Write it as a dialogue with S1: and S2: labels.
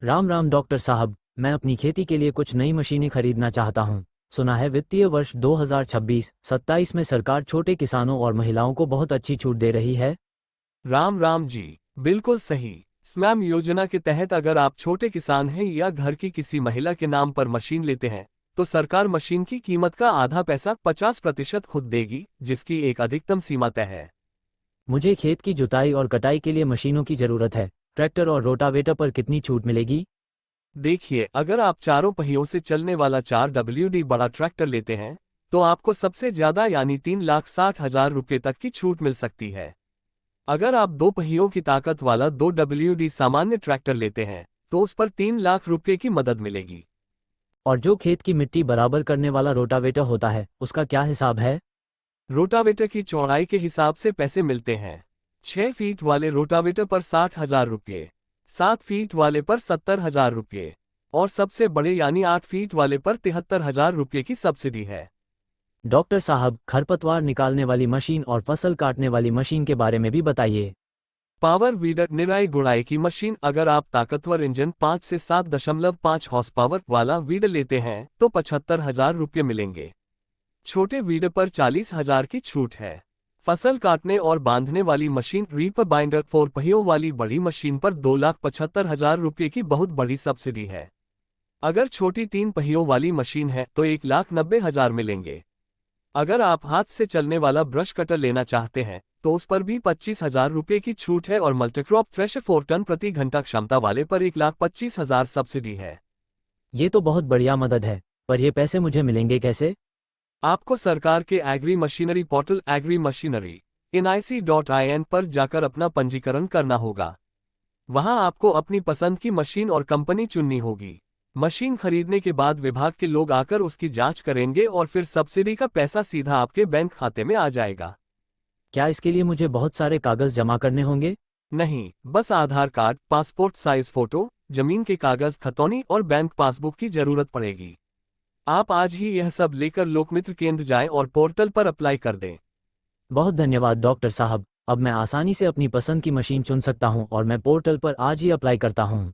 S1: Ram Ram doctor साहब, मैं अपनी खेती के लिए कुछ नई मशीनें खरीदना चाहता हूँ। सुना है वित्तीय वर्ष 2026-27 में सरकार छोटे किसानों और महिलाओं को बहुत अच्छी छूट दे रही है।
S2: राम राम जी, बिल्कुल सही। स्मैम योजना के तहत अगर आप छोटे किसान हैं या घर की किसी महिला के नाम पर मशीन लेते हैं, तो सरकार मशीन की कीमत का आधा पैसा 50% खुद देगी, जिसकी एक अधिकतम सीमा तय है।
S1: मुझे खेत की जुताई और कटाई के लिए मशीनों की ज़रूरत है। ट्रैक्टर और रोटावेटर पर कितनी छूट मिलेगी?
S2: देखिए, अगर आप चारों पहियों से चलने वाला 4WD बड़ा ट्रैक्टर लेते हैं, तो आपको सबसे ज्यादा यानी 3,60,000 रुपये तक की छूट मिल सकती है। अगर आप दो पहियों की ताकत वाला 2WD सामान्य ट्रैक्टर लेते हैं, तो उस पर 3 लाख रुपये की मदद मिलेगी।
S1: और जो खेत की मिट्टी बराबर करने वाला रोटावेटर होता है, उसका क्या हिसाब है?
S2: रोटावेटर की चौड़ाई के हिसाब से पैसे मिलते हैं। 6 फीट वाले रोटावेटर पर 60,000 रुपये, 7 फीट वाले पर 70,000 रुपये और सबसे बड़े यानी 8 फीट वाले पर 73,000 रुपये की सब्सिडी है।
S1: डॉक्टर साहब, खरपतवार निकालने वाली मशीन और फसल काटने वाली मशीन के बारे में भी बताइए।
S2: पावर वीडर निराई गुड़ाई की मशीन, अगर आप ताकतवर इंजन 5 से 7.5 हॉर्स पावर वाला वीडर लेते हैं, तो 75,000 रुपये मिलेंगे। छोटे वीडर पर 40,000 की छूट है। फसल काटने और बांधने वाली मशीन रीपर बाइंडर 4 पहियों वाली बड़ी मशीन पर 2,75,000 रुपये की बहुत बड़ी सब्सिडी है। अगर छोटी 3 पहियों वाली मशीन है तो 1,90,000 मिलेंगे। अगर आप हाथ से चलने वाला ब्रश कटर लेना चाहते हैं, तो उस पर भी 25,000 रुपये की छूट है और मल्टीक्रॉप थ्रेशर 4 टन प्रति घंटा क्षमता वाले पर 1,25,000 सब्सिडी है।
S1: ये तो बहुत बढ़िया मदद है, पर ये पैसे मुझे मिलेंगे कैसे?
S2: आपको सरकार के agri machinery portal agri machinery NIC.in पर जाकर अपना पंजीकरण करना होगा। वहां आपको अपनी पसंद की मशीन और कंपनी चुननी होगी। मशीन खरीदने के बाद विभाग के लोग आकर उसकी जांच करेंगे और फिर सब्सिडी का पैसा सीधा आपके बैंक खाते में आ जाएगा।
S1: क्या इसके लिए मुझे बहुत सारे कागज जमा करने होंगे?
S2: नहीं, बस आधार कार्ड, पासपोर्ट साइज फोटो, जमीन के कागज, खतौनी और बैंक पासबुक की जरूरत पड़ेगी। आप आज ही यह सब लेकर लोकमित्र केंद्र जाएं और पोर्टल पर अप्लाई कर दें।
S1: बहुत धन्यवाद डॉक्टर साहब, अब मैं आसानी से अपनी पसंद की मशीन चुन सकता हूँ और मैं पोर्टल पर आज ही अप्लाई करता हूँ।